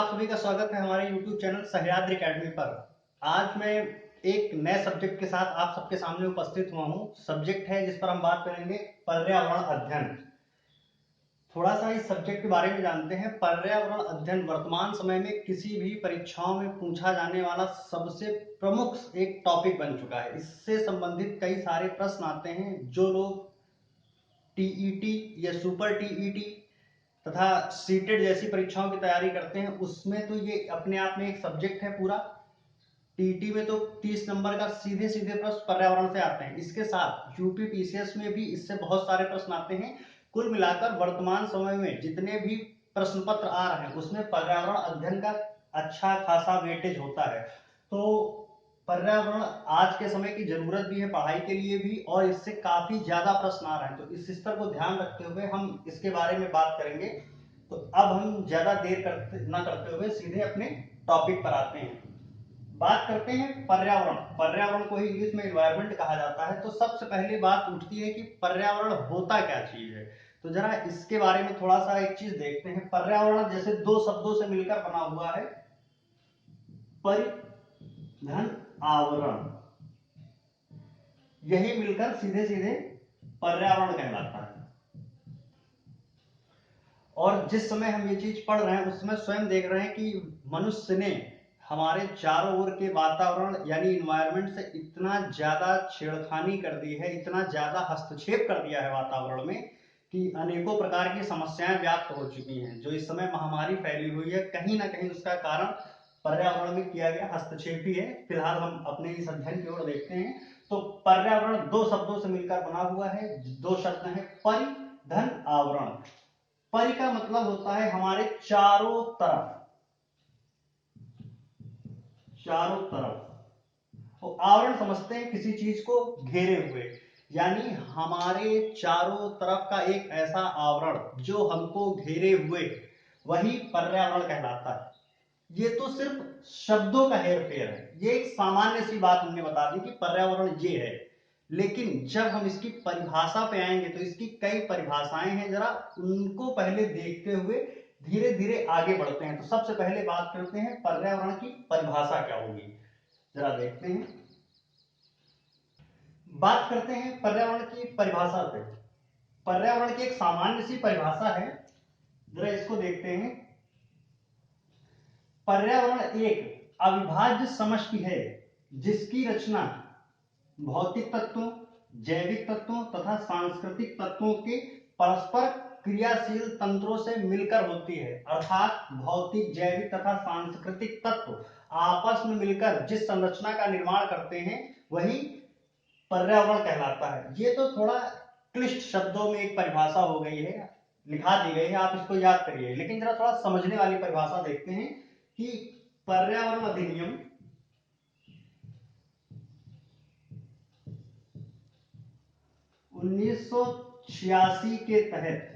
आप सभी का स्वागत है हमारे YouTube चैनल सह्याद्री अकेडमी पर। आज मैं एक नए सब्जेक्ट के साथ आप सबके सामने उपस्थित हुआ हूँ। सब्जेक्ट है जिस पर हम बात करेंगे पर्यावरण अध्ययन। थोड़ा सा इस सब्जेक्ट के बारे में जानते हैं। पर्यावरण अध्ययन वर्तमान समय में किसी भी परीक्षाओं में पूछा जाने वाला सबसे प्रमुख एक टॉपिक बन चुका है। इससे संबंधित कई सारे प्रश्न आते हैं। जो लोग टीईटी या सुपर टीईटी तथा सीटेट जैसी परीक्षाओं की तैयारी करते हैं, उसमें तो ये अपने आप में एक सब्जेक्ट है पूरा। टीईटी में तो 30 नंबर का सीधे सीधे प्रश्न पर्यावरण से आते हैं। इसके साथ यूपी पीसीएस में भी इससे बहुत सारे प्रश्न आते हैं। कुल मिलाकर वर्तमान समय में जितने भी प्रश्न पत्र आ रहे हैं उसमें पर्यावरण अध्ययन का अच्छा खासा वेटेज होता है। तो पर्यावरण आज के समय की जरूरत भी है पढ़ाई के लिए भी, और इससे काफी ज्यादा प्रश्न आ रहे हैं। तो इस स्तर को ध्यान रखते हुए हम इसके बारे में बात करेंगे। तो अब हम ज्यादा देर करते हुए सीधे अपने टॉपिक पर आते हैं। बात करते हैं पर्यावरण। पर्यावरण को ही इंग्लिश में एनवायरनमेंट कहा जाता है। तो सबसे पहले बात उठती है कि पर्यावरण होता क्या चीज है। तो जरा इसके बारे में थोड़ा सा एक चीज देखते हैं। पर्यावरण जैसे दो शब्दों से मिलकर बना हुआ है, परिधन आवरण, यही मिलकर सीधे सीधे पर्यावरण कहलाता है। और जिस समय हम ये चीज पढ़ रहे हैं उस समय स्वयं देख रहे हैं कि मनुष्य ने हमारे चारों ओर के वातावरण यानी इन्वायरमेंट से इतना ज्यादा छेड़खानी कर दी है, इतना ज्यादा हस्तक्षेप कर दिया है वातावरण में कि अनेकों प्रकार की समस्याएं व्याप्त हो चुकी हैं। जो इस समय महामारी फैली हुई है, कहीं ना कहीं उसका कारण पर्यावरण में किया गया हस्तक्षेप ही है। फिलहाल हम अपने इस अध्ययन की ओर देखते हैं। तो पर्यावरण दो शब्दों से मिलकर बना हुआ है। दो शब्द हैं, परि धन आवरण। परि का मतलब होता है हमारे चारों तरफ, चारों तरफ। तो आवरण समझते हैं किसी चीज को घेरे हुए, यानी हमारे चारों तरफ का एक ऐसा आवरण जो हमको घेरे हुए, वही पर्यावरण कहलाता है। ये तो सिर्फ शब्दों का हेरफेर है। ये एक सामान्य सी बात हमने बता दी कि पर्यावरण ये है, लेकिन जब हम इसकी परिभाषा पे आएंगे तो इसकी कई परिभाषाएं हैं। जरा उनको पहले देखते हुए धीरे धीरे आगे बढ़ते हैं। तो सबसे पहले बात करते हैं पर्यावरण की परिभाषा क्या होगी, जरा देखते हैं। बात करते हैं पर्यावरण की परिभाषा पे। पर्यावरण की एक सामान्य सी परिभाषा है, जरा इसको देखते हैं। पर्यावरण एक अविभाज्य समष्टि है जिसकी रचना भौतिक तत्वों, जैविक तत्वों तथा सांस्कृतिक तत्वों के परस्पर क्रियाशील तंत्रों से मिलकर होती है। अर्थात भौतिक, जैविक तथा सांस्कृतिक तत्व आपस में मिलकर जिस संरचना का निर्माण करते हैं वही पर्यावरण कहलाता है। ये तो थोड़ा क्लिष्ट शब्दों में एक परिभाषा हो गई है, लिखा दी गई है, आप इसको याद करिए। लेकिन जरा थोड़ा समझने वाली परिभाषा देखते हैं कि पर्यावरण अधिनियम 1986 के तहत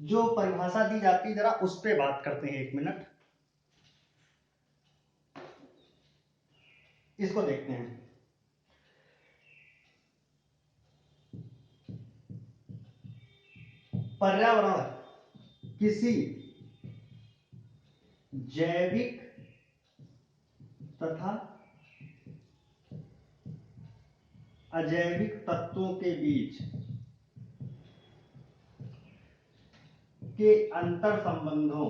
जो परिभाषा दी जाती है, जरा उस पे बात करते हैं। एक मिनट इसको देखते हैं। पर्यावरण किसी जैविक तथा अजैविक तत्वों के बीच के अंतर संबंधों,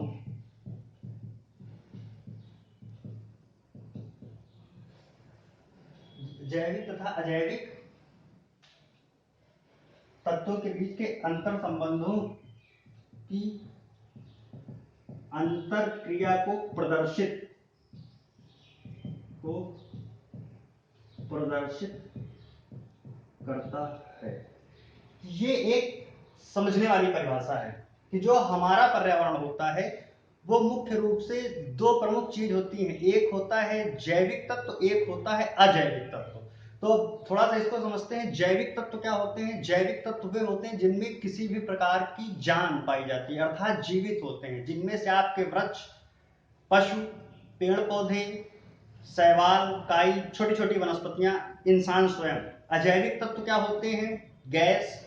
जैविक तथा अजैविक तत्वों के बीच के अंतर संबंधों की अंतर क्रिया को प्रदर्शित करता है। ये एक समझने वाली परिभाषा है कि जो हमारा पर्यावरण होता है वो मुख्य रूप से दो प्रमुख चीज होती हैं। एक होता है जैविक तत्व, एक होता है अजैविक तत्व। तो थोड़ा सा इसको समझते हैं। जैविक तत्व क्या होते हैं? जैविक तत्व वे होते हैं जिनमें किसी भी प्रकार की जान पाई जाती है, अर्थात जीवित होते हैं। जिनमें से आपके वृक्ष, पशु, पेड़ पौधे, शैवाल, काई, छोटी छोटी वनस्पतियां, इंसान स्वयं। अजैविक तत्व क्या होते हैं? गैस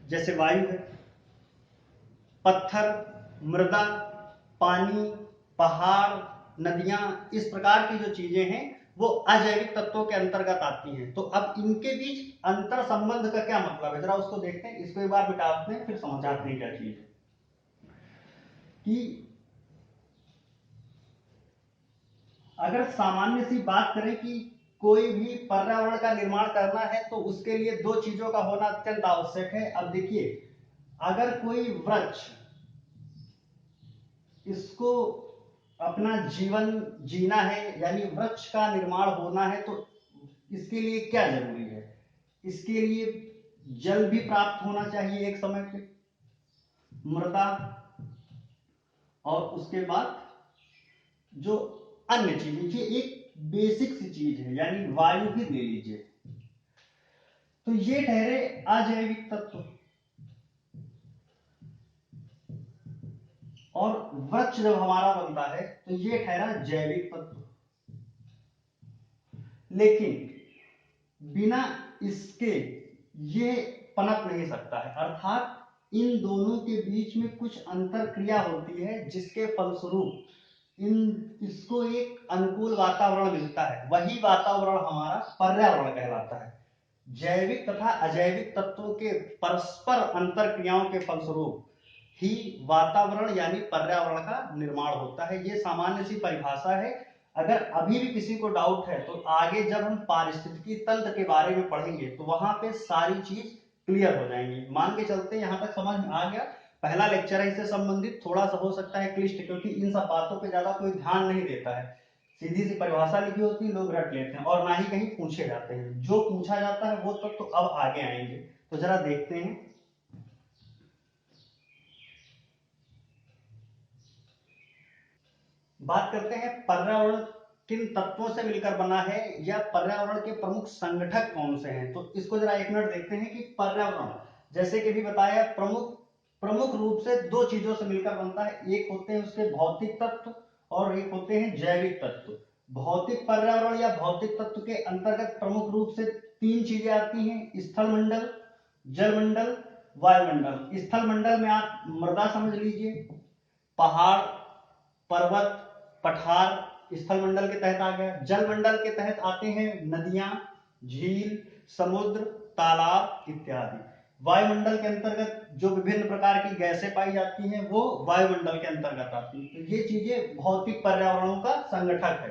जैसे वायु है, पत्थर, मृदा, पानी, पहाड़, नदियां, इस प्रकार की जो चीजें हैं वो अजैविक तत्वों के अंतर्गत आती हैं। तो अब इनके बीच अंतर संबंध का क्या मतलब है, जरा उसको देखते हैं। इसको एक बार मिटाते हैं फिर समझाते हैं क्या चीज है। कि अगर सामान्य सी बात करें कि कोई भी पर्यावरण का निर्माण करना है तो उसके लिए दो चीजों का होना अत्यंत आवश्यक है। अब देखिए, अगर कोई वृक्ष इसको अपना जीवन जीना है, यानी वृक्ष का निर्माण होना है, तो इसके लिए क्या जरूरी है? इसके लिए जल भी प्राप्त होना चाहिए एक समय पे, मृदा, और उसके बाद जो अन्य चीजें, ये एक बेसिक सी चीज है, यानी वायु भी ले लीजिए। तो ये ठहरे अजैविक तत्व। और वृक्ष जब हमारा बनता है तो ये ठहरा जैविक तत्व। लेकिन बिना इसके ये पनप नहीं सकता है, अर्थात इन दोनों के बीच में कुछ अंतर क्रिया होती है जिसके फलस्वरूप इसको एक अनुकूल वातावरण मिलता है। वही वातावरण हमारा पर्यावरण कहलाता है। जैविक तथा अजैविक तत्वों के परस्पर अंतर क्रियाओं के फलस्वरूप ही वातावरण यानी पर्यावरण का निर्माण होता है। ये सामान्य सी परिभाषा है। अगर अभी भी किसी को डाउट है तो आगे जब हम पारिस्थितिकी तंत्र के बारे में पढ़ेंगे तो वहां पे सारी चीज क्लियर हो जाएंगी। मान के चलते हैं, यहाँ तक समझ में आ गया। पहला लेक्चर है, इससे संबंधित थोड़ा सा हो सकता है क्लिष्ट, क्योंकि इन सब बातों पे ज्यादा कोई ध्यान नहीं देता है। सीधी सी परिभाषा लिखी होती है, लोग रट लेते हैं और ना ही कहीं पूछे जाते हैं। जो पूछा जाता है वो तब तो अब आगे आएंगे, तो जरा देखते हैं। बात करते हैं पर्यावरण किन तत्वों से मिलकर बना है, या पर्यावरण के प्रमुख संगठक कौन से हैं। तो इसको जरा एक मिनट देखते हैं कि पर्यावरण, जैसे कि भी बताया, प्रमुख प्रमुख रूप से दो चीजों से मिलकर बनता है। एक होते हैं उसके भौतिक तत्व और एक होते हैं जैविक तत्व। भौतिक पर्यावरण या भौतिक तत्व के अंतर्गत प्रमुख रूप से तीन चीजें आती हैं: स्थल मंडल, जलमंडल, वायुमंडल। स्थल मंडल में आप मृदा समझ लीजिए, पहाड़, पर्वत, पठार स्थल मंडल के तहत आ गया। जल मंडल के तहत आते हैं नदियां, झील, समुद्र, तालाब इत्यादि। वायुमंडल के अंतर्गत जो विभिन्न प्रकार की गैसें पाई जाती हैं वो वायुमंडल के अंतर्गत आती हैं। तो ये चीजें भौतिक पर्यावरणों का संगठक है।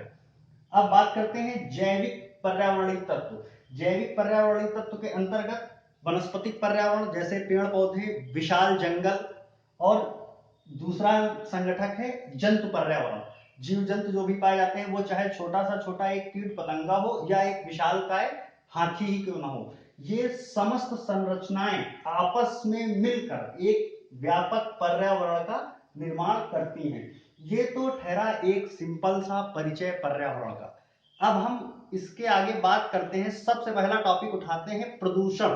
अब बात करते हैं जैविक पर्यावरणीय तत्व। जैविक पर्यावरणीय तत्व के अंतर्गत वनस्पतिक पर्यावरण, जैसे पेड़ पौधे, विशाल जंगल, और दूसरा संगठक है जंतु पर्यावरण। जीव जंतु जो भी पाए जाते हैं, वो चाहे छोटा सा छोटा एक कीट पतंगा हो या एक विशालकाय हाथी ही क्यों ना हो, ये समस्त संरचनाएं आपस में मिलकर एक व्यापक पर्यावरण का निर्माण करती हैं। ये तो ठहरा एक सिंपल सा परिचय पर्यावरण का। अब हम इसके आगे बात करते हैं। सबसे पहला टॉपिक उठाते हैं प्रदूषण,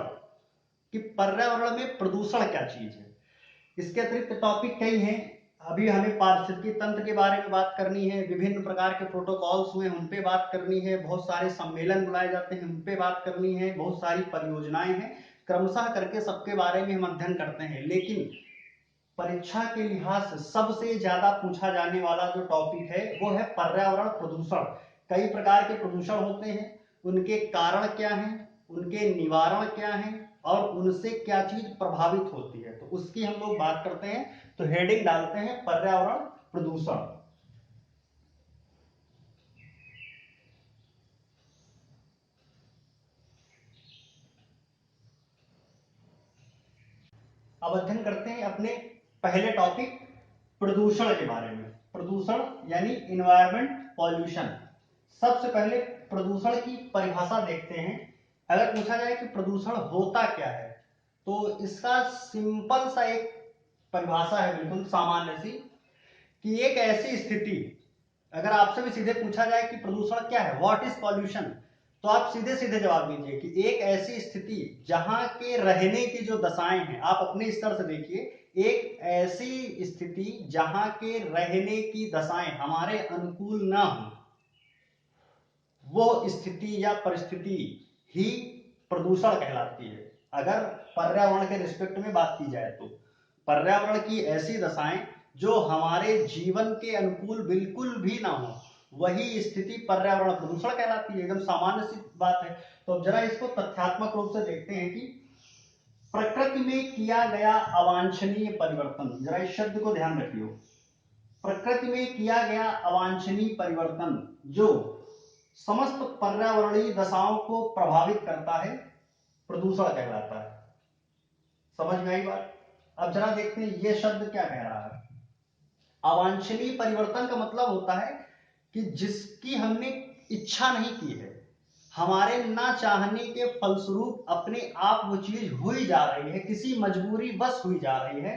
कि पर्यावरण में प्रदूषण क्या चीज है। इसके अतिरिक्त टॉपिक कई हैं। अभी हमें पारिस्थितिकी तंत्र के बारे में बात करनी है, विभिन्न प्रकार के प्रोटोकॉल्स हुए उन पे बात करनी है, बहुत सारे सम्मेलन बुलाए जाते हैं उन पे बात करनी है, बहुत सारी परियोजनाएं हैं, क्रमशः करके सबके बारे में हम अध्ययन करते हैं। लेकिन परीक्षा के लिहाज से सबसे ज्यादा पूछा जाने वाला जो टॉपिक है वो है पर्यावरण प्रदूषण। कई प्रकार के प्रदूषण होते हैं, उनके कारण क्या हैं, उनके निवारण क्या हैं, और उनसे क्या चीज प्रभावित होती है, तो उसकी हम लोग बात करते हैं। तो हेडिंग डालते हैं पर्यावरण प्रदूषण। अब अध्ययन करते हैं अपने पहले टॉपिक प्रदूषण के बारे में। प्रदूषण यानी इन्वायरमेंट पॉल्यूशन। सबसे पहले प्रदूषण की परिभाषा देखते हैं। अगर पूछा जाए कि प्रदूषण होता क्या है, तो इसका सिंपल सा एक परिभाषा है, बिल्कुल सामान्य सी, कि एक ऐसी स्थिति, अगर आपसे भी सीधे पूछा जाए कि प्रदूषण क्या है, व्हाट इज पॉल्यूशन, तो आप सीधे सीधे जवाब दीजिए कि एक ऐसी स्थिति जहां के रहने की जो दशाएं हैं, आप अपने स्तर से देखिए, एक ऐसी स्थिति जहां के रहने की दशाएं हमारे अनुकूल ना हो, वो स्थिति या परिस्थिति ही प्रदूषण कहलाती है। अगर पर्यावरण के रिस्पेक्ट में बात की जाए तो पर्यावरण की ऐसी दशाएं जो हमारे जीवन के अनुकूल बिल्कुल भी ना हो, वही स्थिति पर्यावरण प्रदूषण कहलाती है। एकदम सामान्य सी बात है। तो अब जरा इसको तथ्यात्मक रूप से देखते हैं कि प्रकृति में किया गया अवांछनीय परिवर्तन, जरा इस शब्द को ध्यान रखियो, प्रकृति में किया गया अवांछनीय परिवर्तन जो समस्त पर्यावरणीय दशाओं को प्रभावित करता है, प्रदूषण कहलाता है। समझ में आई बात? अब जरा देखते हैं ये शब्द क्या कह रहा है। अवांछनीय परिवर्तन का मतलब होता है कि जिसकी हमने इच्छा नहीं की है, हमारे ना चाहने के फलस्वरूप अपने आप वो चीज हुई जा रही है, किसी मजबूरी बस हुई जा रही है,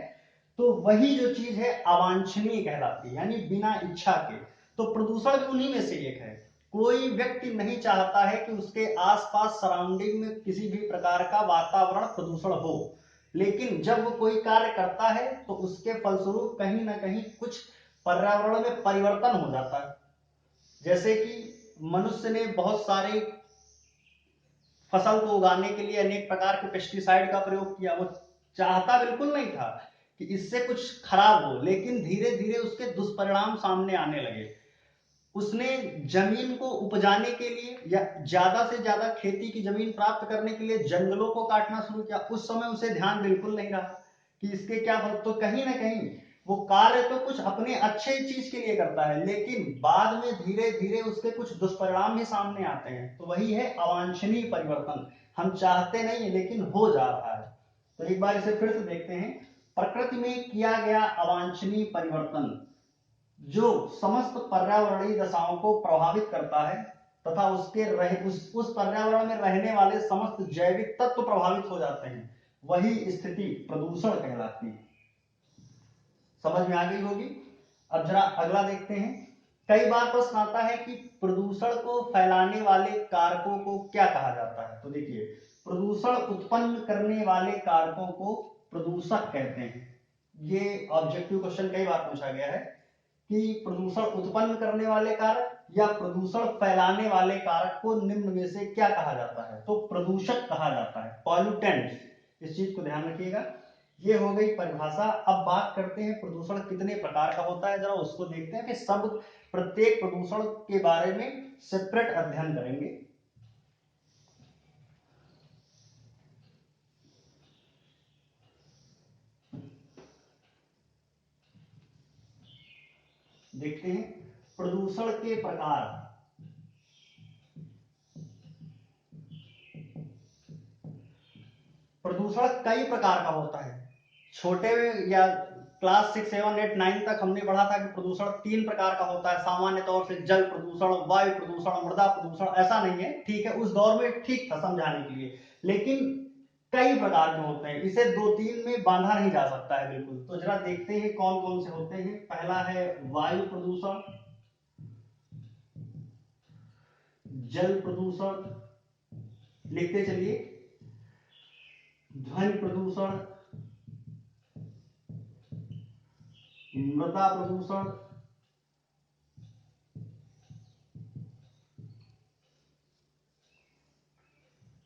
तो वही जो चीज है अवांछनीय कहलाती है, यानी बिना इच्छा के। तो प्रदूषण भी उन्हीं में से एक है। कोई व्यक्ति नहीं चाहता है कि उसके आसपास सराउंडिंग में किसी भी प्रकार का वातावरण प्रदूषण हो, लेकिन जब वो कोई कार्य करता है तो उसके फलस्वरूप कहीं ना कहीं कुछ पर्यावरण में परिवर्तन हो जाता है। जैसे कि मनुष्य ने बहुत सारे फसल को उगाने के लिए अनेक प्रकार के पेस्टिसाइड का प्रयोग किया। वो चाहता बिल्कुल नहीं था कि इससे कुछ खराब हो, लेकिन धीरे धीरे उसके दुष्परिणाम सामने आने लगे। उसने जमीन को उपजाने के लिए या ज्यादा से ज्यादा खेती की जमीन प्राप्त करने के लिए जंगलों को काटना शुरू किया। उस समय उसे ध्यान बिल्कुल नहीं रहा कि इसके क्या फल। तो कहीं ना कहीं वो कार्य तो कुछ अपने अच्छे चीज के लिए करता है, लेकिन बाद में धीरे धीरे उसके कुछ दुष्परिणाम भी सामने आते हैं। तो वही है अवांछनीय परिवर्तन। हम चाहते नहीं है लेकिन हो जा रहा है। तो एक बार इसे फिर से देखते हैं। प्रकृति में किया गया अवांछनीय परिवर्तन जो समस्त पर्यावरणीय दशाओं को प्रभावित करता है तथा उस पर्यावरण में रहने वाले समस्त जैविक तत्व प्रभावित हो जाते हैं, वही स्थिति प्रदूषण कहलाती है। समझ में आ गई होगी। अब जरा अगला देखते हैं। कई बार प्रश्न आता है कि प्रदूषण को फैलाने वाले कारकों को क्या कहा जाता है। तो देखिए, प्रदूषण उत्पन्न करने वाले कारकों को प्रदूषक कहते हैं। ये ऑब्जेक्टिव क्वेश्चन कई बार पूछा गया है कि प्रदूषण उत्पन्न करने वाले कारक या प्रदूषण फैलाने वाले कारक को निम्न में से क्या कहा जाता है। तो प्रदूषक कहा जाता है, पॉल्यूटेंट। इस चीज को ध्यान रखिएगा। ये हो गई परिभाषा। अब बात करते हैं प्रदूषण कितने प्रकार का होता है, जरा उसको देखते हैं। कि सब प्रत्येक प्रदूषण के बारे में सेपरेट अध्ययन करेंगे। देखते हैं प्रदूषण के प्रकार। प्रदूषण कई प्रकार का होता है। छोटे या क्लास 6, 7, 8, 9 तक हमने पढ़ा था कि प्रदूषण 3 प्रकार का होता है सामान्य तौर से, जल प्रदूषण, वायु प्रदूषण, मृदा प्रदूषण। ऐसा नहीं है, ठीक है, उस दौर में ठीक था समझाने के लिए, लेकिन कई प्रकार के होते हैं। इसे 2-3 में बांधा नहीं जा सकता है बिल्कुल। तो जरा देखते हैं कौन कौन से होते हैं। पहला है वायु प्रदूषण, जल प्रदूषण, लिखते चलिए, ध्वनि प्रदूषण, मृदा प्रदूषण,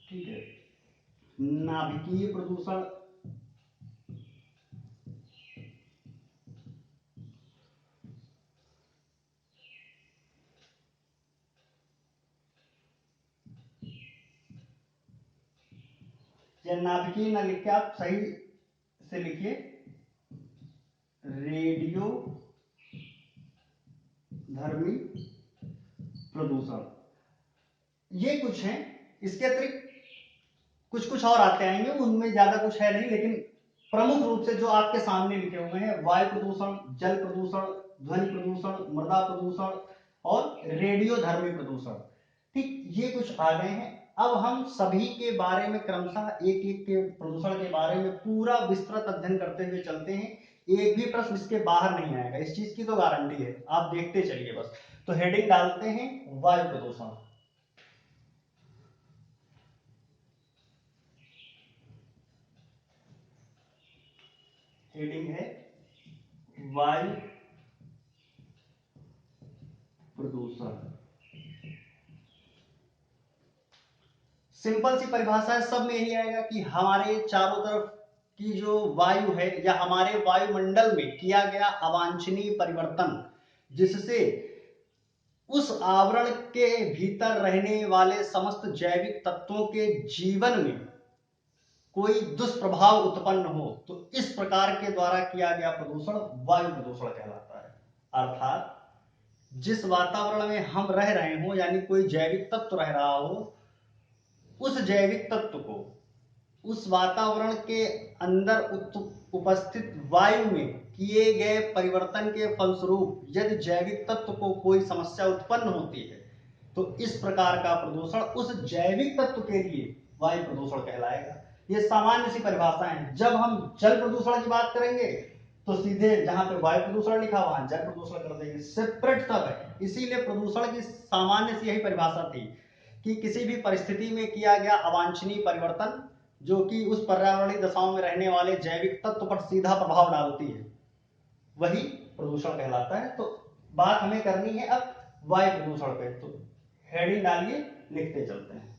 ठीक है, नाभिकीय प्रदूषण, या नाभिकीय ना लिख के आप सही से लिखिए, रेडियो धर्मी प्रदूषण। ये कुछ है। इसके अतिरिक्त कुछ कुछ और आते आएंगे, उनमें ज्यादा कुछ है नहीं, लेकिन प्रमुख रूप से जो आपके सामने लिखे हुए हैं, वायु प्रदूषण, जल प्रदूषण, ध्वनि प्रदूषण, मृदा प्रदूषण और रेडियो धर्मी प्रदूषण। ठीक, ये कुछ आ गए हैं। अब हम सभी के बारे में क्रमशः एक एक के प्रदूषण के बारे में पूरा विस्तृत अध्ययन करते हुए चलते हैं। एक भी प्रश्न इसके बाहर नहीं आएगा, इस चीज की तो गारंटी है। आप देखते चलिए बस। तो हेडिंग डालते हैं वायु प्रदूषण। हेडिंग है वायु प्रदूषण। सिंपल सी परिभाषा है, सब में यही आएगा कि हमारे चारों तरफ कि जो वायु है या हमारे वायुमंडल में किया गया अवांछनीय परिवर्तन, जिससे उस आवरण के भीतर रहने वाले समस्त जैविक तत्वों के जीवन में कोई दुष्प्रभाव उत्पन्न हो, तो इस प्रकार के द्वारा किया गया प्रदूषण वायु प्रदूषण कहलाता है। अर्थात जिस वातावरण में हम रह रहे हो, यानी कोई जैविक तत्व रह रहा हो, उस जैविक तत्व को उस वातावरण के अंदर उपस्थित वायु में किए गए परिवर्तन के फलस्वरूप यदि जैविक तत्व को कोई समस्या उत्पन्न होती है, तो इस प्रकार का प्रदूषण उस जैविक तत्व के लिए वायु प्रदूषण कहलाएगा। ये सामान्य सी परिभाषा है। जब हम जल प्रदूषण की बात करेंगे तो सीधे जहां पे वायु प्रदूषण लिखा वहां जल प्रदूषण कर देंगे, सेपरेट सब है। इसीलिए प्रदूषण की सामान्य सी यही परिभाषा थी कि किसी भी परिस्थिति में किया गया अवांछनीय परिवर्तन जो कि उस पर्यावरणीय दशाओं में रहने वाले जैविक तत्व पर सीधा प्रभाव डालती है, वही प्रदूषण कहलाता है। तो बात हमें करनी है अब वायु प्रदूषण पे, तो हेडिंग डालिए, लिखते चलते हैं।